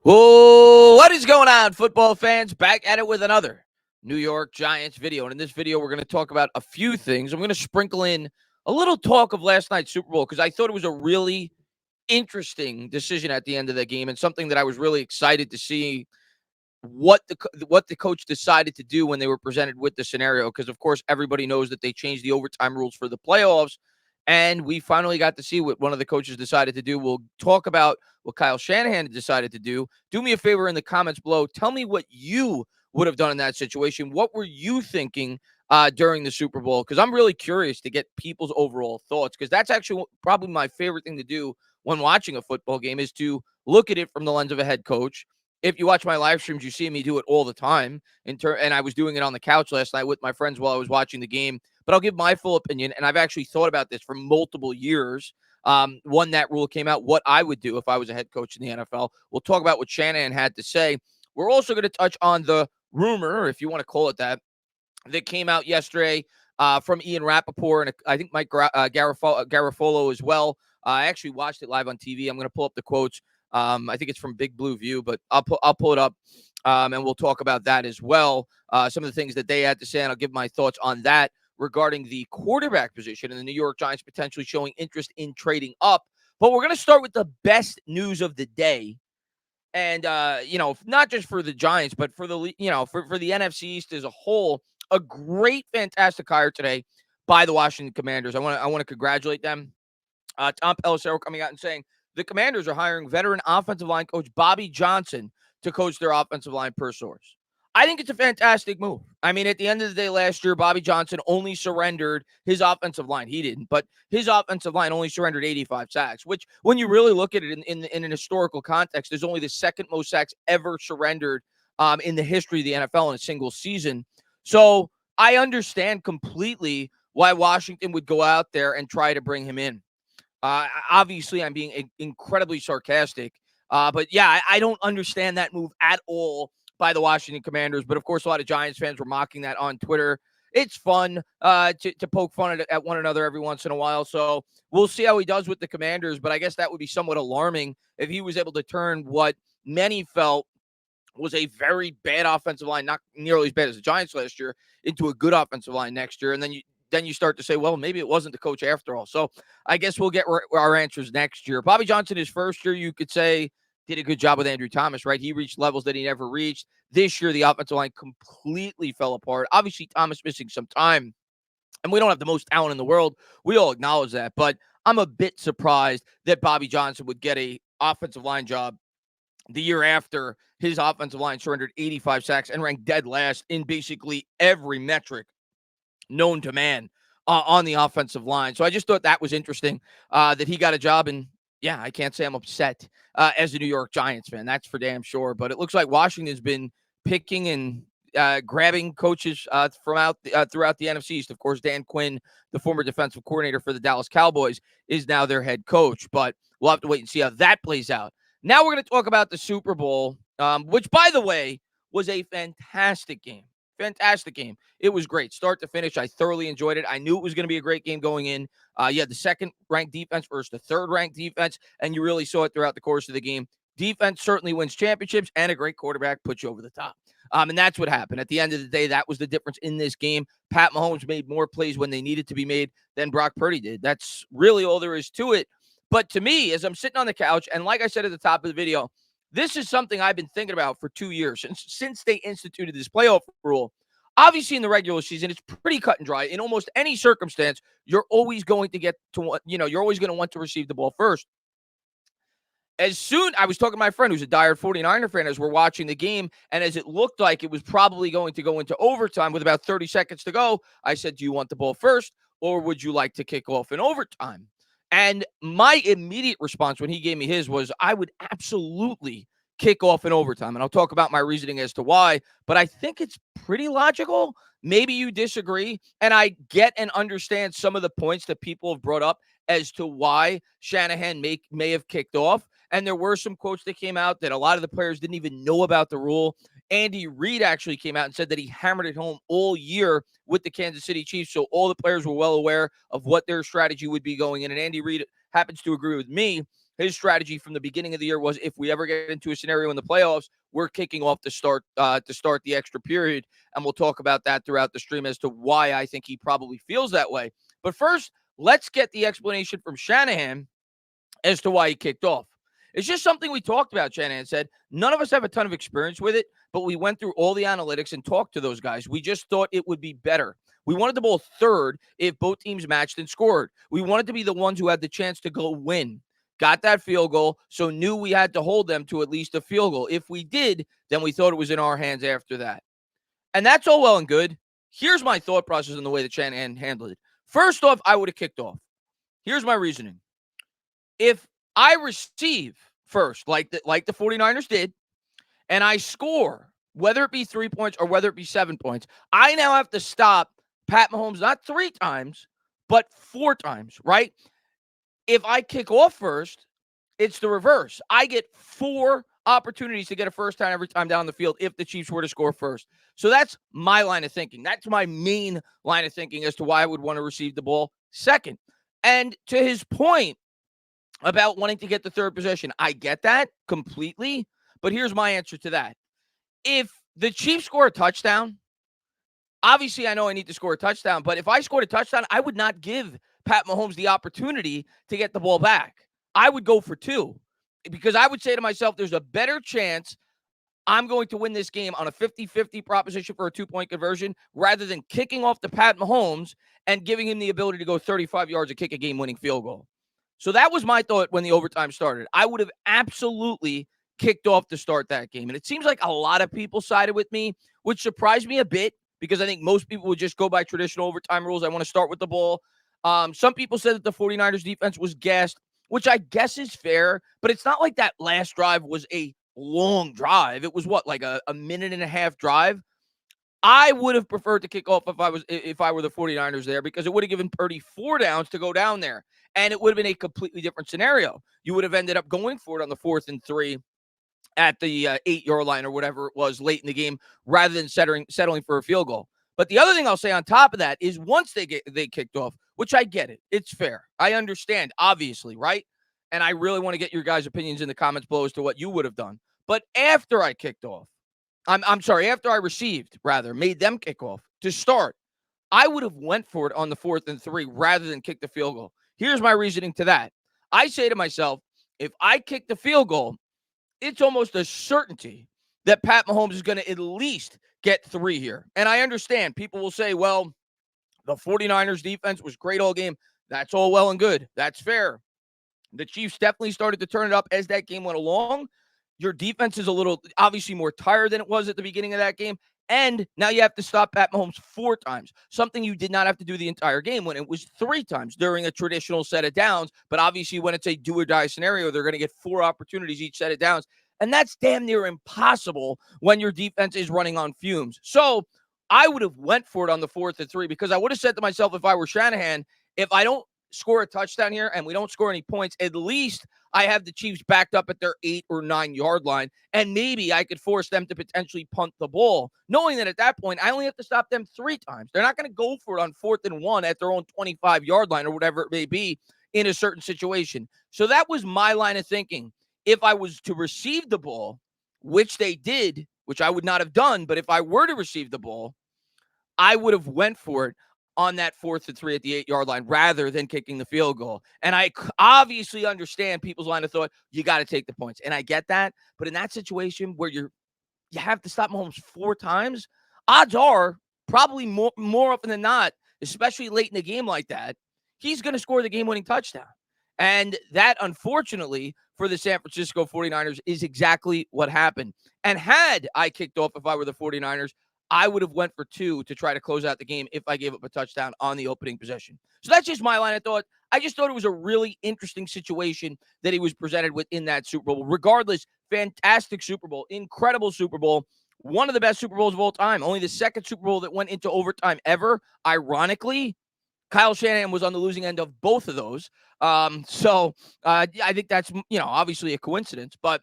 Oh, what is going on, football fans? Back at it with another New York Giants video. And in this video, we're going to talk about a few things. I'm going to sprinkle in a little talk of last night's Super Bowl because I thought it was a really interesting decision at the end of the game and something that I was really excited to see what the coach decided to do when they were presented with the scenario. Because of course, everybody knows that they changed the overtime rules for the playoffs, and we finally got to see what one of the coaches decided to do. We'll talk about what Kyle Shanahan decided to do. Do me a favor in the comments below. Tell me what you would have done in that situation. What were you thinking during the Super Bowl? Because I'm really curious to get people's overall thoughts. Because that's actually probably my favorite thing to do when watching a football game is to look at it from the lens of a head coach. If you watch my live streams, you see me do it all the time. And I was doing it on the couch last night with my friends while I was watching the game. But I'll give my full opinion, and I've actually thought about this for multiple years. When that rule came out, what I would do if I was a head coach in the NFL. We'll talk about what Shanahan had to say. We're also going to touch on the rumor, if you want to call it that came out yesterday from Ian Rappaport and I think Mike Garafolo as well. I actually watched it live on TV. I'm going to pull up the quotes. I think it's from Big Blue View, but I'll pull it up and we'll talk about that as well. Some of the things that they had to say, and I'll give my thoughts on that regarding the quarterback position and the New York Giants potentially showing interest in trading up. But we're going to start with the best news of the day. And, not just for the Giants, but for for the NFC East as a whole, a great, fantastic hire today by the Washington Commanders. I want to congratulate them. Tom Pelissero coming out and saying the Commanders are hiring veteran offensive line coach Bobby Johnson to coach their offensive line per source. I think it's a fantastic move. I mean, at the end of the day, last year, Bobby Johnson only surrendered his offensive line. He didn't, but his offensive line only surrendered 85 sacks, which when you really look at it in an historical context, there's only the second most sacks ever surrendered in the history of the NFL in a single season. So I understand completely why Washington would go out there and try to bring him in. Obviously, I'm being incredibly sarcastic. But yeah, I don't understand that move at all by the Washington Commanders. But of course, a lot of Giants fans were mocking that on Twitter. It's fun to poke fun at one another every once in a while. So we'll see how he does with the Commanders. But I guess that would be somewhat alarming if he was able to turn what many felt was a very bad offensive line, not nearly as bad as the Giants last year, into a good offensive line next year. And then you start to say, well, maybe it wasn't the coach after all. So I guess we'll get our answers next year. Bobby Johnson, his first year, you could say, did a good job with Andrew Thomas, right? He reached levels that he never reached. This year, the offensive line completely fell apart. Obviously, Thomas missing some time, and we don't have the most talent in the world. We all acknowledge that. But I'm a bit surprised that Bobby Johnson would get a offensive line job the year after his offensive line surrendered 85 sacks and ranked dead last in basically every metric known to man on the offensive line. So I just thought that was interesting that he got a job. And yeah, I can't say I'm upset as a New York Giants fan. That's for damn sure. But it looks like Washington's been picking and grabbing coaches throughout the NFC East. Of course, Dan Quinn, the former defensive coordinator for the Dallas Cowboys, is now their head coach. But we'll have to wait and see how that plays out. Now we're going to talk about the Super Bowl, which, by the way, was a fantastic game. Fantastic game. It was great. Start to finish. I thoroughly enjoyed it. I knew it was going to be a great game going in. You had the second-ranked defense versus the third-ranked defense, and you really saw it throughout the course of the game. Defense certainly wins championships, and a great quarterback puts you over the top. And that's what happened. At the end of the day, that was the difference in this game. Pat Mahomes made more plays when they needed to be made than Brock Purdy did. That's really all there is to it. But to me, as I'm sitting on the couch, and like I said at the top of the video, this is something I've been thinking about for 2 years since they instituted this playoff rule. Obviously, in the regular season, it's pretty cut and dry. In almost any circumstance, you're always going to you're always going to want to receive the ball first. I was talking to my friend who's a diehard 49er fan as we're watching the game, and as it looked like it was probably going to go into overtime with about 30 seconds to go, I said, do you want the ball first, or would you like to kick off in overtime? And my immediate response when he gave me his was, I would absolutely kick off in overtime. And I'll talk about my reasoning as to why, but I think it's pretty logical. Maybe you disagree, and I get and understand some of the points that people have brought up as to why Shanahan may have kicked off. And there were some quotes that came out that a lot of the players didn't even know about the rule. Andy Reid actually came out and said that he hammered it home all year with the Kansas City Chiefs. So all the players were well aware of what their strategy would be going in. And Andy Reid happens to agree with me. His strategy from the beginning of the year was if we ever get into a scenario in the playoffs, we're kicking off to start the extra period. And we'll talk about that throughout the stream as to why I think he probably feels that way. But first, let's get the explanation from Shanahan as to why he kicked off. It's just something we talked about, Shanahan said. None of us have a ton of experience with it, but we went through all the analytics and talked to those guys. We just thought it would be better. We wanted the ball third if both teams matched and scored. We wanted to be the ones who had the chance to go win. Got that field goal, so knew we had to hold them to at least a field goal. If we did, then we thought it was in our hands after that. And that's all well and good. Here's my thought process in the way that Shanahan handled it. First off, I would have kicked off. Here's my reasoning. If I receive first, like the 49ers did, and I score, whether it be 3 points or whether it be 7 points, I now have to stop Pat Mahomes not 3 times, but 4 times, right? If I kick off first, it's the reverse. I get 4 opportunities to get a first down every time down the field if the Chiefs were to score first. So that's my line of thinking. That's my main line of thinking as to why I would want to receive the ball second. And to his point about wanting to get the third possession, I get that completely. But here's my answer to that. If the Chiefs score a touchdown, obviously I know I need to score a touchdown, but if I scored a touchdown, I would not give Pat Mahomes the opportunity to get the ball back. I would go for 2 because I would say to myself, there's a better chance I'm going to win this game on a 50-50 proposition for a 2-point conversion rather than kicking off to Pat Mahomes and giving him the ability to go 35 yards and kick a game-winning field goal. So that was my thought when the overtime started. I would have absolutely kicked off to start that game. And it seems like a lot of people sided with me, which surprised me a bit because I think most people would just go by traditional overtime rules. I want to start with the ball. Some people said that the 49ers defense was gassed, which I guess is fair, but it's not like that last drive was a long drive. It was what, like a minute and a half drive? I would have preferred to kick off if I were the 49ers there because it would have given Purdy 4 downs to go down there. And it would have been a completely different scenario. You would have ended up going for it on the 4th and 3 at the 8-yard line or whatever it was late in the game rather than settling for a field goal. But the other thing I'll say on top of that is once they kicked off, which I get it. It's fair. I understand, obviously, right? And I really want to get your guys' opinions in the comments below as to what you would have done. But after I kicked off, I'm sorry, after I received, rather, made them kick off to start, I would have went for it on the 4th and 3 rather than kick the field goal. Here's my reasoning to that. I say to myself, if I kick the field goal, it's almost a certainty that Pat Mahomes is going to at least get 3 here. And I understand people will say, well, the 49ers defense was great all game. That's all well and good. That's fair. The Chiefs definitely started to turn it up as that game went along. Your defense is a little, obviously, more tired than it was at the beginning of that game. And now you have to stop Pat Mahomes 4 times, something you did not have to do the entire game when it was 3 times during a traditional set of downs. But obviously, when it's a do or die scenario, they're going to get 4 opportunities each set of downs. And that's damn near impossible when your defense is running on fumes. So I would have went for it on the 4th and 3 because I would have said to myself, if I were Shanahan, if I don't score a touchdown here and we don't score any points, at least I have the Chiefs backed up at their 8 or 9 yard line, and maybe I could force them to potentially punt the ball, knowing that at that point I only have to stop them 3 times. They're not going to go for it on 4th and 1 at their own 25-yard line or whatever it may be in a certain situation. So that was my line of thinking. If I was to receive the ball, which they did, which I would not have done, but if I were to receive the ball, I would have went for it on that 4th and 3 at the 8-yard line rather than kicking the field goal. And I obviously understand people's line of thought, you got to take the points. And I get that. But in that situation where you have to stop Mahomes 4 times, odds are probably more often than not, especially late in a game like that, he's going to score the game-winning touchdown. And that, unfortunately, for the San Francisco 49ers is exactly what happened. And had I kicked off if I were the 49ers, I would have went for 2 to try to close out the game if I gave up a touchdown on the opening possession. So that's just my line of thought. I just thought it was a really interesting situation that he was presented with in that Super Bowl. Regardless, fantastic Super Bowl, incredible Super Bowl, one of the best Super Bowls of all time. Only the second Super Bowl that went into overtime ever. Ironically, Kyle Shanahan was on the losing end of both of those. I think that's, obviously a coincidence, but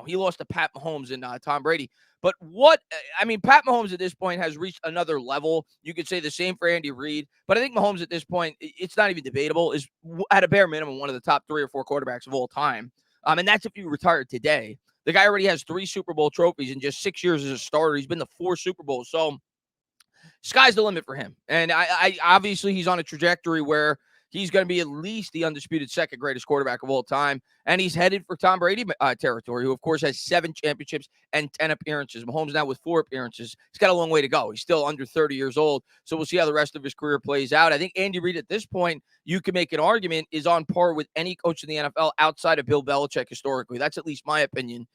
He lost to Pat Mahomes and Tom Brady. But Pat Mahomes at this point has reached another level. You could say the same for Andy Reid, but I think Mahomes at this point, it's not even debatable, is at a bare minimum one of the top 3 or 4 quarterbacks of all time. And that's if you retired today. The guy already has 3 Super Bowl trophies in just 6 years as a starter. He's been to 4 Super Bowls. So sky's the limit for him. And I obviously he's on a trajectory where he's going to be at least the undisputed second greatest quarterback of all time. And he's headed for Tom Brady territory, who, of course, has 7 championships and 10 appearances. Mahomes now with 4 appearances. He's got a long way to go. He's still under 30 years old. So we'll see how the rest of his career plays out. I think Andy Reid at this point, you can make an argument, is on par with any coach in the NFL outside of Bill Belichick historically. That's at least my opinion.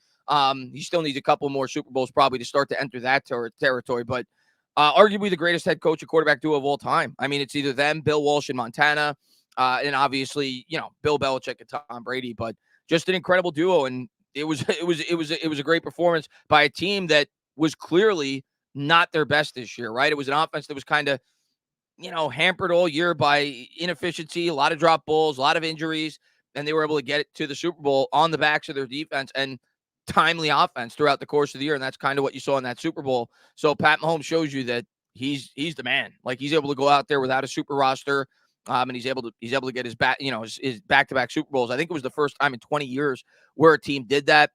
He still needs a couple more Super Bowls probably to start to enter that territory. But arguably the greatest head coach and quarterback duo of all time. I mean, it's either them, Bill Walsh in Montana, and obviously, Bill Belichick and Tom Brady. But just an incredible duo, and it was a great performance by a team that was clearly not their best this year, right? It was an offense that was kind of hampered all year by inefficiency, a lot of drop balls, a lot of injuries, and they were able to get it to the Super Bowl on the backs of their defense and timely offense throughout the course of the year. And that's kind of what you saw in that Super Bowl. So Pat Mahomes shows you that he's the man. Like, he's able to go out there without a super roster. And he's able to get his back-to-back Super Bowls. I think it was the first time in 20 years where a team did that.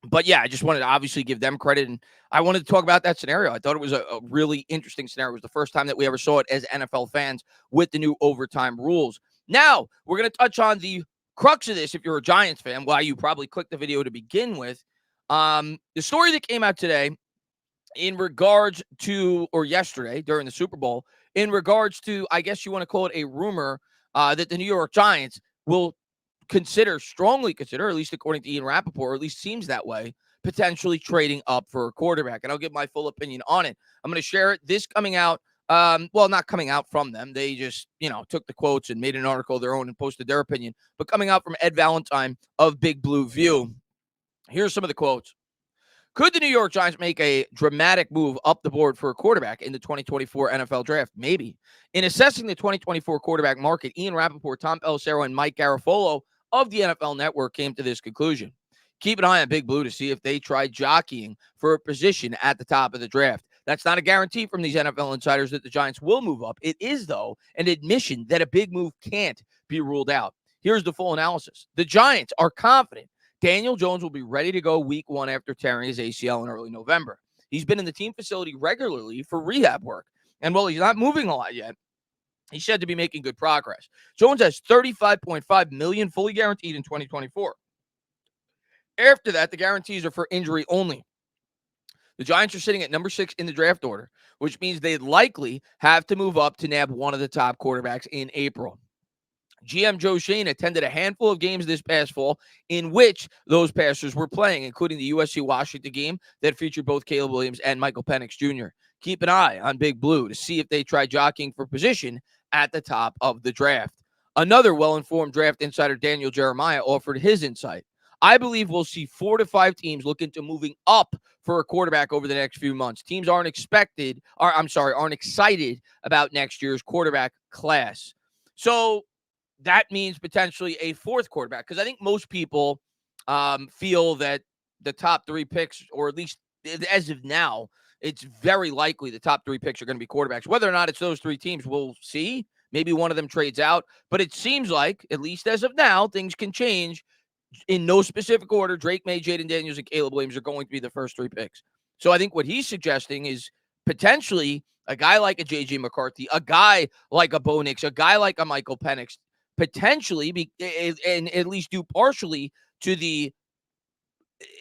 But yeah, I just wanted to obviously give them credit. And I wanted to talk about that scenario. I thought it was a really interesting scenario. It was the first time that we ever saw it as NFL fans with the new overtime rules. Now, we're going to touch on the crux of this if you're a Giants fan, why you probably clicked the video to begin with. The story that came out today in regards to, or yesterday during the Super Bowl, in regards to, I guess you want to call it a rumor that the New York Giants will strongly consider, at least according to Ian Rappaport, or at least seems that way, potentially trading up for a quarterback. And I'll give my full opinion on it. I'm going to share it. This coming out, not coming out from them. They just, took the quotes and made an article of their own and posted their opinion. But coming out from Ed Valentine of Big Blue View. Here's some of the quotes. Could the New York Giants make a dramatic move up the board for a quarterback in the 2024 NFL draft? Maybe. In assessing the 2024 quarterback market, Ian Rappaport, Tom Pelissero, and Mike Garafolo of the NFL Network came to this conclusion. Keep an eye on Big Blue to see if they try jockeying for a position at the top of the draft. That's not a guarantee from these NFL insiders that the Giants will move up. It is, though, an admission that a big move can't be ruled out. Here's the full analysis. The Giants are confident Daniel Jones will be ready to go week 1 after tearing his ACL in early November. He's been in the team facility regularly for rehab work. And while he's not moving a lot yet, he's said to be making good progress. Jones has $35.5 million fully guaranteed in 2024. After that, the guarantees are for injury only. The Giants are sitting at number 6 in the draft order, which means they'd likely have to move up to nab one of the top quarterbacks in April. GM Joe Schoen attended a handful of games this past fall in which those passers were playing, including the USC-Washington game that featured both Caleb Williams and Michael Penix Jr. Keep an eye on Big Blue to see if they try jockeying for position at the top of the draft. Another well-informed draft insider, Daniel Jeremiah, offered his insight. I believe we'll see 4 to 5 teams look into moving up for a quarterback over the next few months. Teams aren't excited about next year's quarterback class. So that means potentially a 4th quarterback, because I think most people feel that the top 3 picks, or at least as of now, it's very likely the top 3 picks are going to be quarterbacks. Whether or not it's those 3 teams, we'll see. Maybe one of them trades out, but it seems like, at least as of now, things can change in no specific order. Drake May, Jaden Daniels, and Caleb Williams are going to be the first 3 picks. So I think what he's suggesting is potentially a guy like a J.J. McCarthy, a guy like a Bo Nix, a guy like a Michael Penix, potentially and at least due partially to the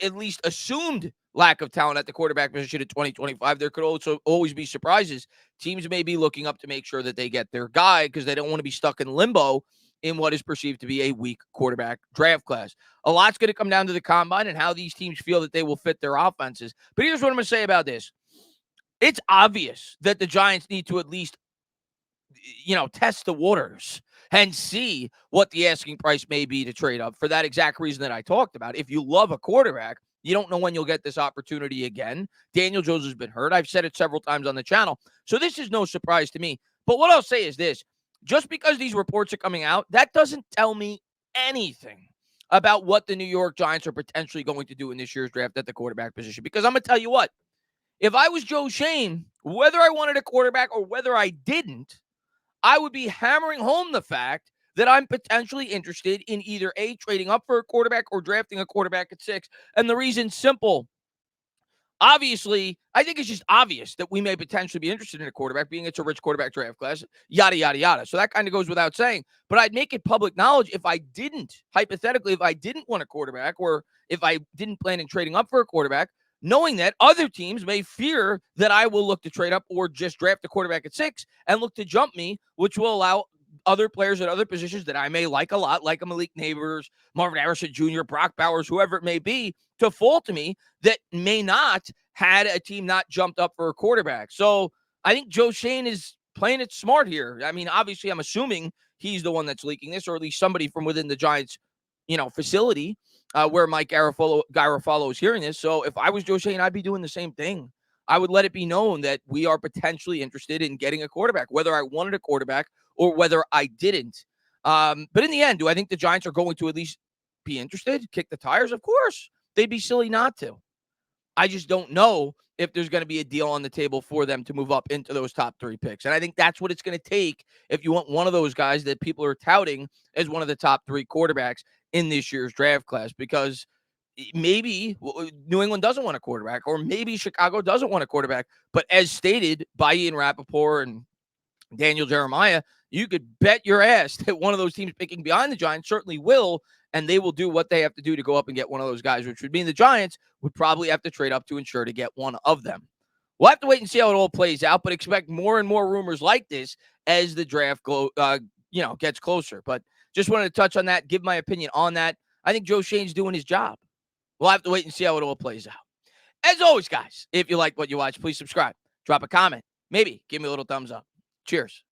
at least assumed lack of talent at the quarterback position in 2025. There could also always be surprises. Teams may be looking up to make sure that they get their guy because they don't want to be stuck in limbo in what is perceived to be a weak quarterback draft class. A lot's going to come down to the combine and how these teams feel that they will fit their offenses. But here's what I'm going to say about this. It's obvious that the Giants need to at least, test the waters and see what the asking price may be to trade up for that exact reason that I talked about. If you love a quarterback, you don't know when you'll get this opportunity again. Daniel Jones has been hurt. I've said it several times on the channel. So this is no surprise to me. But what I'll say is this. Just because these reports are coming out, that doesn't tell me anything. about what the New York Giants are potentially going to do in this year's draft at the quarterback position. Because I'm going to tell you what, if I was Joe Shane, whether I wanted a quarterback or whether I didn't, I would be hammering home the fact that I'm potentially interested in either A, trading up for a quarterback or drafting a quarterback at 6. And the reason's simple. Obviously, I think it's just obvious that we may potentially be interested in a quarterback, being it's a rich quarterback draft class, yada, yada, yada. So that kind of goes without saying. But I'd make it public knowledge if I didn't, hypothetically, if I didn't want a quarterback or if I didn't plan in trading up for a quarterback, knowing that other teams may fear that I will look to trade up or just draft a quarterback at 6 and look to jump me, which will allow other players at other positions that I may like a lot, like a Malik Neighbors, Marvin Harrison Jr., Brock Bowers, whoever it may be, to fall to me that may not had a team not jumped up for a quarterback. So I think Joe Shane is playing it smart here. I mean, obviously, I'm assuming he's the one that's leaking this, or at least somebody from within the Giants, facility where Mike Garafolo is hearing this. So if I was Joe Shane, I'd be doing the same thing. I would let it be known that we are potentially interested in getting a quarterback, whether I wanted a quarterback or whether I didn't. But in the end, do I think the Giants are going to at least be interested, kick the tires? Of course. They'd be silly not to. I just don't know if there's going to be a deal on the table for them to move up into those top 3 picks. And I think that's what it's going to take if you want one of those guys that people are touting as one of the top 3 quarterbacks in this year's draft class, because maybe New England doesn't want a quarterback, or maybe Chicago doesn't want a quarterback. But as stated by Ian Rappaport and Daniel Jeremiah, you could bet your ass that one of those teams picking behind the Giants certainly will, and they will do what they have to do to go up and get one of those guys, which would mean the Giants would probably have to trade up to ensure to get one of them. We'll have to wait and see how it all plays out, but expect more and more rumors like this as the draft gets closer. But just wanted to touch on that, give my opinion on that. I think Joe Shane's doing his job. We'll have to wait and see how it all plays out. As always, guys, if you like what you watch, please subscribe, drop a comment, maybe give me a little thumbs up. Cheers.